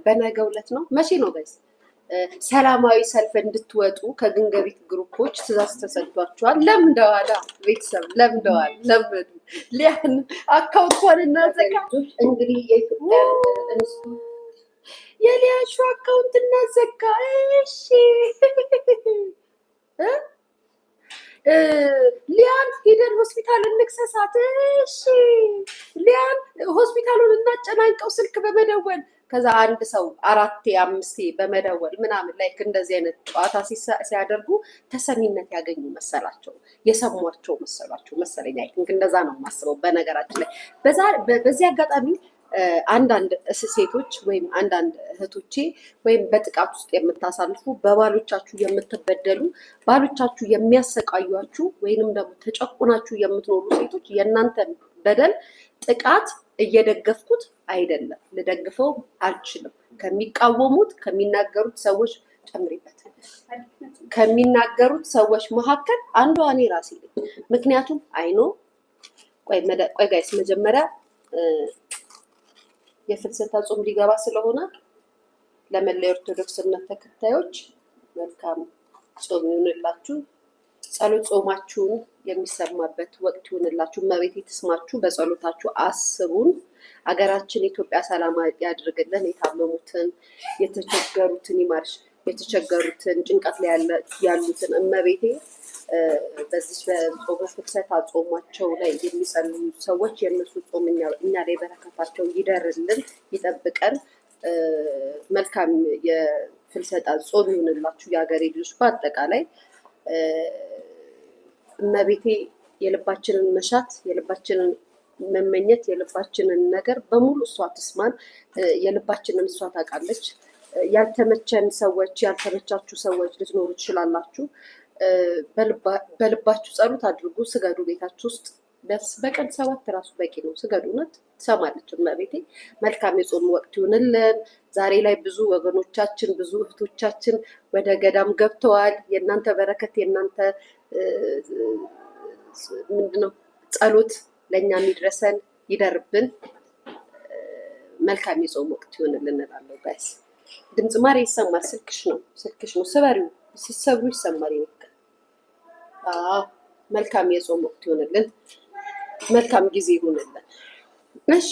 በነገው ዕለት ነው መቼ ነው ጋይስ ሰላማዊ ሰልፍ እንድትወጡ ከግንገቢት ግሩፖች ትእዛዝ ተሰጥቷቸዋል። ለምደዋል፣ ቤተሰብ ለምደዋል። ለምዱ ሊያን አካውንቷን እናዘጋ። እንግዲህ የኢትዮጵያ የሊያሹ አካውንት እናዘጋ። እሺ ሊያን ሄደን ሆስፒታል እንክሰሳት። እሺ ሊያን ሆስፒታሉን እናጨናንቀው ስልክ በመደወል ከዛ አንድ ሰው 4 5 በመደወል ምናምን ላይክ እንደዚህ አይነት ጨዋታ ሲያደርጉ ተሰሚነት ያገኙ መሰላቸው፣ የሰሟቸው መሰላቸው መሰለኝ። አይ ቲንክ እንደዛ ነው የማስበው። በነገራችን ላይ በዚህ አጋጣሚ አንዳንድ ሴቶች ወይም አንዳንድ እህቶቼ ወይም በጥቃት ውስጥ የምታሳልፉ በባሎቻችሁ የምትበደሉ ባሎቻችሁ የሚያሰቃዩአችሁ ወይንም ደግሞ ተጨቁናችሁ የምትኖሩ ሴቶች የእናንተን በደል ጥቃት እየደገፍኩት አይደለም፣ ልደግፈው አልችልም። ከሚቃወሙት ከሚናገሩት ሰዎች ጨምሪበት ከሚናገሩት ሰዎች መካከል አንዷ እኔ ራሴ ነኝ። ምክንያቱም አይኖ ቆይ ጋይስ መጀመሪያ የፍልሰታ ጾም ሊገባ ስለሆነ ለመላው ኦርቶዶክስ እምነት ተከታዮች መልካም ጾም ይሁንላችሁ። ጸሎት ጾማችሁን የሚሰማበት ወቅት ይሁንላችሁ። እመቤቴ ትስማችሁ፣ በጸሎታችሁ አስቡን። አገራችን ኢትዮጵያ ሰላም ያድርግልን። የታመሙትን የተቸገሩትን ይማርሽ፣ የተቸገሩትን ጭንቀት ላይ ያሉትን እመቤቴ በዚህ በፍልሰታ ጾማቸው ላይ የሚጸልዩ ሰዎች የእነሱ ጾም እኛ ላይ በረከታቸው ይደርልን፣ ይጠብቀን። መልካም የፍልሰታ ጾም ይሁንላችሁ የሀገሬ ልጆች በአጠቃላይ። እመቤቴ የልባችንን መሻት የልባችንን መመኘት የልባችንን ነገር በሙሉ እሷ ትስማን። የልባችንን እሷ ታውቃለች። ያልተመቸን ሰዎች ያልተመቻችሁ ሰዎች ልትኖሩ ትችላላችሁ። በልባችሁ ጸሎት አድርጉ፣ ስገዱ። ቤታችሁ ውስጥ በቀን 7 ራሱ በቂ ነው። ስገዱ። እውነት ትሰማለች እመቤቴ። መልካም የጾም ወቅት ይሁንልን። ዛሬ ላይ ብዙ ወገኖቻችን ብዙ እህቶቻችን ወደ ገዳም ገብተዋል። የእናንተ በረከት የእናንተ ምንድነው ጸሎት ለእኛ የሚድረሰን ይደርብን። መልካም የጾም ወቅት ይሆንልን እንላለሁ። ጋይስ ድምፅ ማሪ ይሰማል። ስልክሽ ነው ስበሪው፣ ሲሰብሩ ይሰማል። ይወካል። መልካም የጾም ወቅት ይሆንልን። መልካም ጊዜ ይሆንልን። እሺ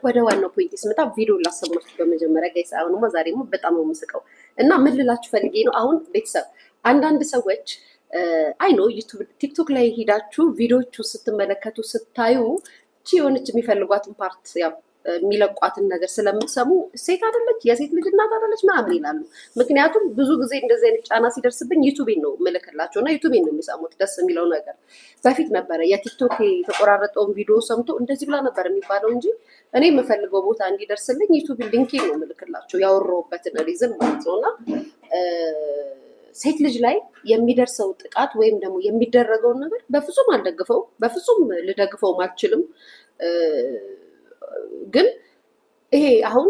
ወደ ዋናው ፖይንት ስመጣ ቪዲዮ ላሰማችሁ በመጀመሪያ ጋይስ። አሁንማ ዛሬማ በጣም ነው የምስቀው እና ምን ልላችሁ ፈልጌ ነው። አሁን ቤተሰብ አንዳንድ ሰዎች አይኖ ዩቲዩብ ቲክቶክ ላይ ሄዳችሁ ቪዲዮቹ ስትመለከቱ ስታዩ የሆነች የሚፈልጓትን ፓርት ያው የሚለቋትን ነገር ስለምትሰሙ ሴት አይደለች የሴት ልጅ እናት አይደለች ምናምን ይላሉ። ምክንያቱም ብዙ ጊዜ እንደዚህ አይነት ጫና ሲደርስብኝ ዩቲዩብን ነው የምልክላቸው እና ዩቲዩብን ነው የሚሰሙት። ደስ የሚለው ነገር በፊት ነበረ የቲክቶክ የተቆራረጠውን ቪዲዮ ሰምቶ እንደዚህ ብላ ነበር የሚባለው እንጂ እኔ የምፈልገው ቦታ እንዲደርስልኝ ዩቲዩብ ሊንኬን ነው የምልክላቸው ያወራሁበትን ሪዝን ማለት ነው። እና ሴት ልጅ ላይ የሚደርሰው ጥቃት ወይም ደግሞ የሚደረገውን ነገር በፍጹም አልደግፈው፣ በፍጹም ልደግፈው አልችልም። ግን ይሄ አሁን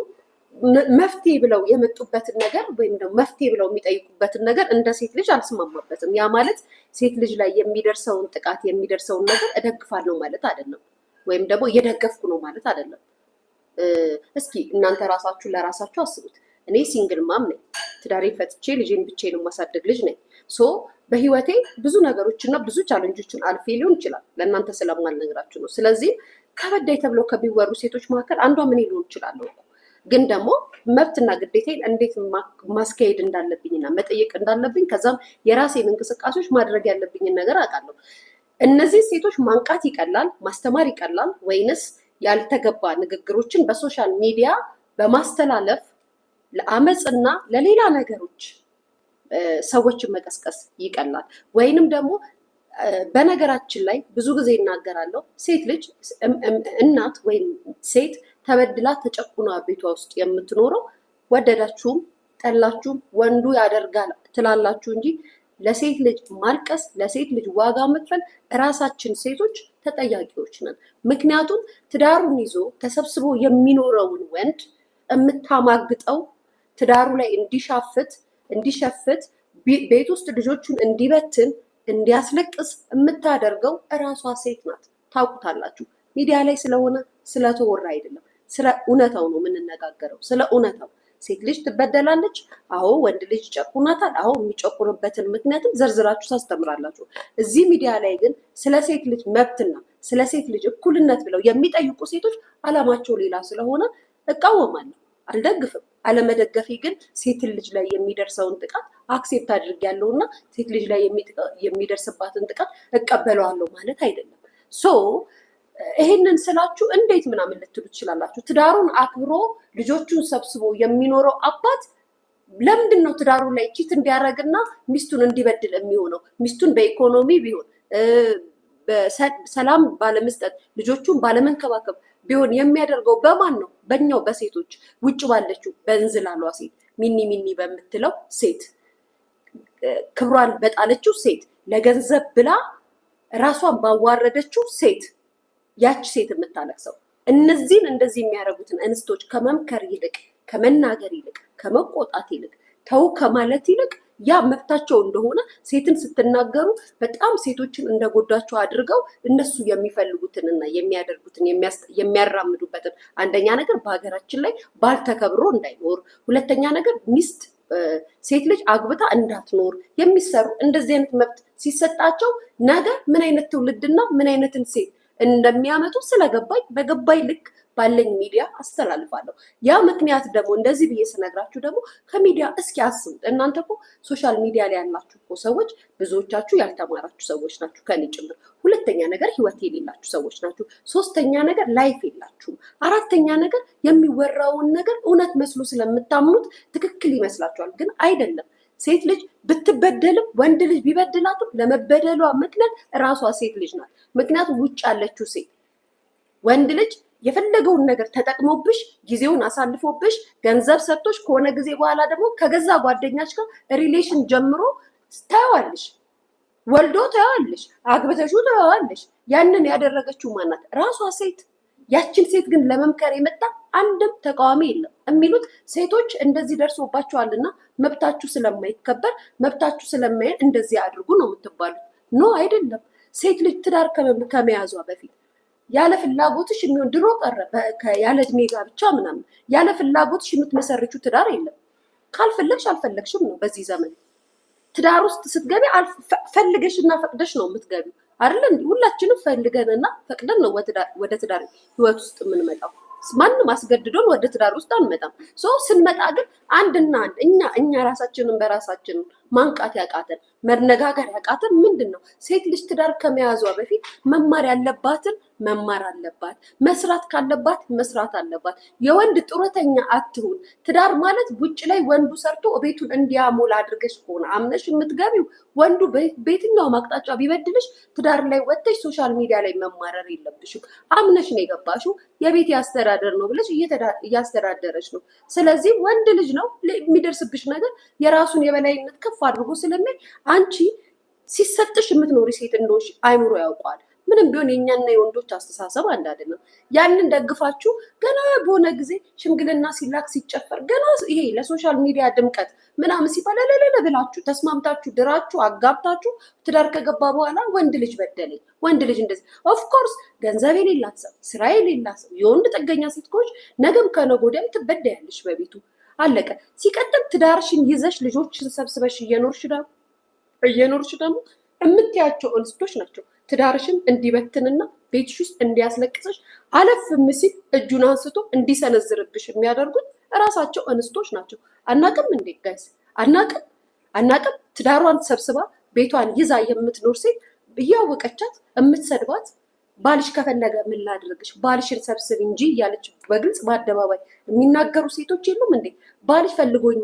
መፍትሄ ብለው የመጡበትን ነገር ወይም ደግሞ መፍትሄ ብለው የሚጠይቁበትን ነገር እንደ ሴት ልጅ አልስማማበትም። ያ ማለት ሴት ልጅ ላይ የሚደርሰውን ጥቃት የሚደርሰውን ነገር እደግፋለሁ ማለት አይደለም፣ ወይም ደግሞ እየደገፍኩ ነው ማለት አይደለም። እስኪ እናንተ ራሳችሁ ለራሳችሁ አስቡት። እኔ ሲንግል ማም ነኝ። ትዳሬን ፈትቼ ልጄን ብቻዬን የማሳደግ ልጅ ነኝ። ሶ በህይወቴ ብዙ ነገሮችና ብዙ ቻለንጆችን አልፌ ሊሆን ይችላል። ለእናንተ ስለማልነግራችሁ ነው። ስለዚህ ከበዳይ ተብለው ከሚወሩ ሴቶች መካከል አንዷ ምን ሊሆን ይችላለሁ። ግን ደግሞ መብትና ግዴታዬን እንዴት ማስካሄድ እንዳለብኝና መጠየቅ እንዳለብኝ ከዛም የራሴን እንቅስቃሴዎች ማድረግ ያለብኝን ነገር አውቃለሁ። እነዚህ ሴቶች ማንቃት ይቀላል፣ ማስተማር ይቀላል ወይንስ ያልተገባ ንግግሮችን በሶሻል ሚዲያ በማስተላለፍ ለአመፅና ለሌላ ነገሮች ሰዎችን መቀስቀስ ይቀላል? ወይንም ደግሞ በነገራችን ላይ ብዙ ጊዜ እናገራለሁ፣ ሴት ልጅ እናት ወይም ሴት ተበድላ ተጨቁና ቤቷ ውስጥ የምትኖረው ወደዳችሁም ጠላችሁም ወንዱ ያደርጋል ትላላችሁ እንጂ ለሴት ልጅ ማልቀስ ለሴት ልጅ ዋጋ መክፈል እራሳችን ሴቶች ተጠያቂዎች ነን። ምክንያቱም ትዳሩን ይዞ ተሰብስቦ የሚኖረውን ወንድ የምታማግጠው ትዳሩ ላይ እንዲሸፍት ቤት ውስጥ ልጆቹን እንዲበትን እንዲያስለቅስ የምታደርገው እራሷ ሴት ናት። ታውቁታላችሁ። ሚዲያ ላይ ስለሆነ ስለተወራ አይደለም። ስለ እውነታው ነው የምንነጋገረው፣ ስለ እውነታው። ሴት ልጅ ትበደላለች። አዎ ወንድ ልጅ ይጨቁናታል። አዎ የሚጨቁንበትን ምክንያትም ዘርዝራችሁ ታስተምራላችሁ። እዚህ ሚዲያ ላይ ግን ስለ ሴት ልጅ መብትና ስለ ሴት ልጅ እኩልነት ብለው የሚጠይቁ ሴቶች አላማቸው ሌላ ስለሆነ እቃወማለሁ፣ አልደግፍም። አለመደገፌ ግን ሴት ልጅ ላይ የሚደርሰውን ጥቃት አክሴፕት አድርጌያለሁና ሴት ልጅ ላይ የሚደርስባትን ጥቃት እቀበለዋለሁ ማለት አይደለም። ሶ ይሄንን ስላችሁ እንዴት ምናምን ልትሉ ትችላላችሁ። ትዳሩን አክብሮ ልጆቹን ሰብስቦ የሚኖረው አባት ለምንድን ነው ትዳሩ ላይ ቺት እንዲያደርግና ሚስቱን እንዲበድል የሚሆነው? ሚስቱን በኢኮኖሚ ቢሆን በሰላም ባለመስጠት ልጆቹን ባለመንከባከብ ቢሆን የሚያደርገው በማን ነው? በኛው በሴቶች፣ ውጭ ባለችው በእንዝላሏ ሴት፣ ሚኒ ሚኒ በምትለው ሴት፣ ክብሯን በጣለችው ሴት፣ ለገንዘብ ብላ ራሷን ባዋረደችው ሴት፣ ያች ሴት የምታለቅሰው። እነዚህን እንደዚህ የሚያደርጉትን እንስቶች ከመምከር ይልቅ ከመናገር ይልቅ ከመቆጣት ይልቅ ተው ከማለት ይልቅ ያ መብታቸው እንደሆነ ሴትን ስትናገሩ በጣም ሴቶችን እንደጎዳቸው አድርገው እነሱ የሚፈልጉትንና የሚያደርጉትን የሚያራምዱበትን አንደኛ ነገር በሀገራችን ላይ ባል ተከብሮ እንዳይኖር፣ ሁለተኛ ነገር ሚስት ሴት ልጅ አግብታ እንዳትኖር የሚሰሩ እንደዚህ አይነት መብት ሲሰጣቸው ነገ ምን አይነት ትውልድና ምን አይነትን ሴት እንደሚያመጡ ስለገባኝ በገባኝ ልክ ባለኝ ሚዲያ አስተላልፋለሁ። ያ ምክንያት ደግሞ እንደዚህ ብዬ ስነግራችሁ ደግሞ ከሚዲያ እስኪ አስቡት። እናንተ እኮ ሶሻል ሚዲያ ላይ ያላችሁ እኮ ሰዎች ብዙዎቻችሁ ያልተማራችሁ ሰዎች ናችሁ ከኔ ጭምር። ሁለተኛ ነገር ህይወት የሌላችሁ ሰዎች ናችሁ። ሶስተኛ ነገር ላይፍ የላችሁም። አራተኛ ነገር የሚወራውን ነገር እውነት መስሎ ስለምታምኑት ትክክል ይመስላችኋል፣ ግን አይደለም። ሴት ልጅ ብትበደልም ወንድ ልጅ ቢበድላትም ለመበደሏ ምክንያት እራሷ ሴት ልጅ ናት። ምክንያቱም ውጭ ያለችው ሴት ወንድ ልጅ የፈለገውን ነገር ተጠቅሞብሽ ጊዜውን አሳልፎብሽ ገንዘብ ሰጥቶሽ ከሆነ ጊዜ በኋላ ደግሞ ከገዛ ጓደኛች ጋር ሪሌሽን ጀምሮ ታየዋለሽ፣ ወልዶ ታየዋለሽ፣ አግብተሹ ታየዋለሽ። ያንን ያደረገችው ማናት? ራሷ ሴት። ያችን ሴት ግን ለመምከር የመጣ አንድም ተቃዋሚ የለም። የሚሉት ሴቶች እንደዚህ ደርሶባቸዋልና መብታችሁ ስለማይከበር መብታችሁ ስለማይን እንደዚህ አድርጉ ነው የምትባሉት። ኖ አይደለም። ሴት ልጅ ትዳር ከመያዟ በፊት ያለ ፍላጎትሽ የሚሆን ድሮ ቀረ ያለ እድሜ ጋብቻ ምናምን ያለ ፍላጎትሽ የምትመሰርቹ ትዳር የለም። ካልፈለግሽ አልፈለግሽም ነው። በዚህ ዘመን ትዳር ውስጥ ስትገቢ ፈልገሽና ፈቅደሽ ነው የምትገቢው አይደል? እንዴ ሁላችንም ፈልገንና ፈቅደን ነው ወደ ትዳር ህይወት ውስጥ የምንመጣው። ማንም አስገድዶን ወደ ትዳር ውስጥ አንመጣም። ስንመጣ ግን አንድና አንድ እኛ ራሳችንን በራሳችን ማንቃት ያቃተን መነጋገር ያቃተን ምንድን ነው? ሴት ልጅ ትዳር ከመያዟ በፊት መማር ያለባትን መማር አለባት። መስራት ካለባት መስራት አለባት። የወንድ ጡረተኛ አትሁን። ትዳር ማለት ውጭ ላይ ወንዱ ሰርቶ ቤቱን እንዲያሞላ አድርገሽ ከሆነ አምነሽ የምትገቢው ወንዱ በየትኛውም አቅጣጫ ቢበድልሽ ትዳር ላይ ወጥተሽ ሶሻል ሚዲያ ላይ መማረር የለብሽም። አምነሽ ነው የገባሽው። የቤት ያስተዳደር ነው ብለሽ እያስተዳደረች ነው። ስለዚህ ወንድ ልጅ ነው የሚደርስብሽ ነገር የራሱን የበላይነት ከፍ አድርጎ ስለሚል አንቺ ሲሰጥሽ የምትኖሪ ሴት እንደሆንሽ አይምሮ ያውቀዋል። ምንም ቢሆን የኛና የወንዶች አስተሳሰብ አንድ አይደለም። ያንን ደግፋችሁ ገና በሆነ ጊዜ ሽምግልና ሲላክ ሲጨፈር ገና ይሄ ለሶሻል ሚዲያ ድምቀት ምናምን ሲባል ለለለ ብላችሁ ተስማምታችሁ ድራችሁ አጋብታችሁ ትዳር ከገባ በኋላ ወንድ ልጅ በደለኝ፣ ወንድ ልጅ እንደዚህ። ኦፍኮርስ ገንዘብ የሌላት ሰው፣ ስራ የሌላት ሰው፣ የወንድ ጥገኛ ሴት ከሆንሽ ነገም ከነገ ወዲያም ትበደያለሽ በቤቱ አለቀ። ሲቀጥል ትዳርሽን ይዘሽ ልጆችን ሰብስበሽ እየኖርሽ ደግሞ የምትያቸው እንስቶች ናቸው ትዳርሽን እንዲበትንና ቤትሽ ውስጥ እንዲያስለቅስሽ አለፍ ሲል እጁን አንስቶ እንዲሰነዝርብሽ የሚያደርጉት እራሳቸው እንስቶች ናቸው። አናቅም እንዴ ጋይስ? አናቅም? ትዳሯን ሰብስባ ቤቷን ይዛ የምትኖር ሴት እያወቀቻት የምትሰድባት ባልሽ ከፈለገ ምን ላድርግሽ ባልሽን ሰብስብ እንጂ እያለች በግልጽ በአደባባይ የሚናገሩ ሴቶች የሉም እንዴ? ባልሽ ፈልጎኝ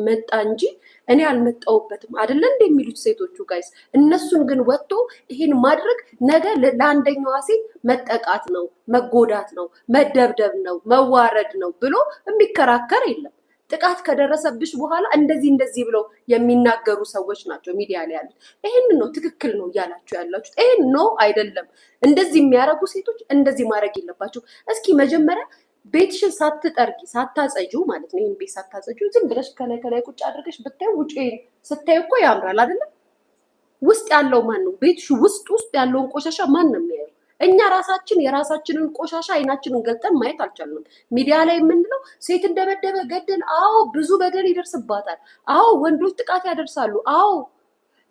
መጣ እንጂ እኔ አልመጣሁበትም አይደለ እንደ የሚሉት ሴቶቹ ጋይስ። እነሱን ግን ወጥቶ ይሄን ማድረግ ነገ ለአንደኛዋ ሴት መጠቃት ነው፣ መጎዳት ነው፣ መደብደብ ነው፣ መዋረድ ነው ብሎ የሚከራከር የለም። ጥቃት ከደረሰብሽ በኋላ እንደዚህ ብለው የሚናገሩ ሰዎች ናቸው ሚዲያ ላይ ያሉት። ይሄን ነው ትክክል ነው እያላችሁ ያላችሁት። ይሄን ነው አይደለም። እንደዚህ የሚያደርጉ ሴቶች እንደዚህ ማድረግ የለባቸው። እስኪ መጀመሪያ ቤትሽን ሳትጠርጊ ሳታጸጁ ማለት ነው። ይሄን ቤት ሳታጸጁ ዝም ብለሽ ከላይ ቁጭ አድርገሽ ብታይ ውጪ ስታይ እኮ ያምራል አይደለም? ውስጥ ያለው ማን ነው? ቤትሽ ውስጥ ያለውን ቆሻሻ ማን ነው የሚያየው? እኛ ራሳችን የራሳችንን ቆሻሻ አይናችንን ገልጠን ማየት አልቻልንም። ሚዲያ ላይ የምንለው ሴት እንደበደበ ገደል፣ አዎ ብዙ በደል ይደርስባታል፣ አዎ ወንዶች ጥቃት ያደርሳሉ፣ አዎ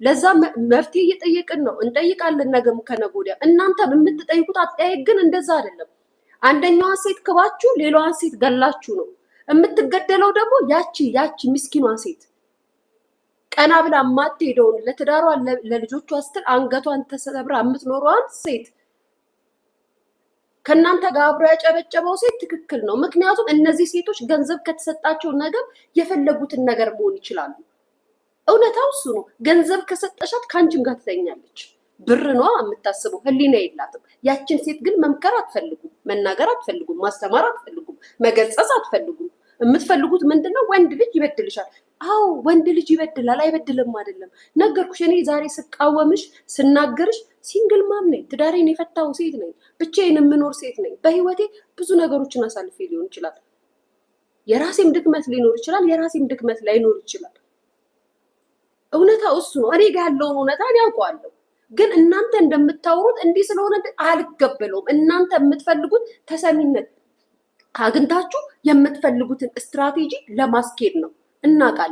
ለዛ መፍትሄ እየጠየቅን ነው፣ እንጠይቃለን ነገም ከነገ ወዲያ። እናንተ የምትጠይቁት አጠያየቅ ግን እንደዛ አይደለም። አንደኛዋን ሴት ክባችሁ ሌላዋን ሴት ገላችሁ ነው። የምትገደለው ደግሞ ያቺ ምስኪኗ ሴት ቀና ብላ የማትሄደውን ለትዳሯ ለልጆቿ ስትል አንገቷን ተሰብራ የምትኖረዋን ሴት ከእናንተ ጋር አብሮ ያጨበጨበው ሴት ትክክል ነው። ምክንያቱም እነዚህ ሴቶች ገንዘብ ከተሰጣቸው ነገር የፈለጉትን ነገር መሆን ይችላሉ። እውነታው እሱ ነው። ገንዘብ ከሰጠሻት ከአንቺም ጋር ትተኛለች። ብር ነው የምታስበው፣ ህሊና የላትም። ያችን ሴት ግን መምከር አትፈልጉም፣ መናገር አትፈልጉም፣ ማስተማር አትፈልጉም፣ መገጸጽ አትፈልጉም። የምትፈልጉት ምንድነው? ወንድ ልጅ ይበድልሻል። አዎ ወንድ ልጅ ይበድላል፣ አይበድልም አይደለም። ነገርኩሽ። እኔ ዛሬ ስቃወምሽ ስናገርሽ ሲንግል ማም ነኝ፣ ትዳሬን የፈታው ሴት ነኝ፣ ብቻዬን የምኖር ሴት ነኝ። በህይወቴ ብዙ ነገሮችን አሳልፌ ሊሆን ይችላል። የራሴም ድክመት ሊኖር ይችላል፣ የራሴም ድክመት ላይኖር ይችላል። እውነታው እሱ ነው። እኔ ጋር ያለውን እውነታ እኔ አውቀዋለሁ። ግን እናንተ እንደምታወሩት እንዲህ ስለሆነ አልቀበለውም። እናንተ የምትፈልጉት ተሰሚነት አግኝታችሁ የምትፈልጉትን ስትራቴጂ ለማስኬድ ነው። እናውቃለን።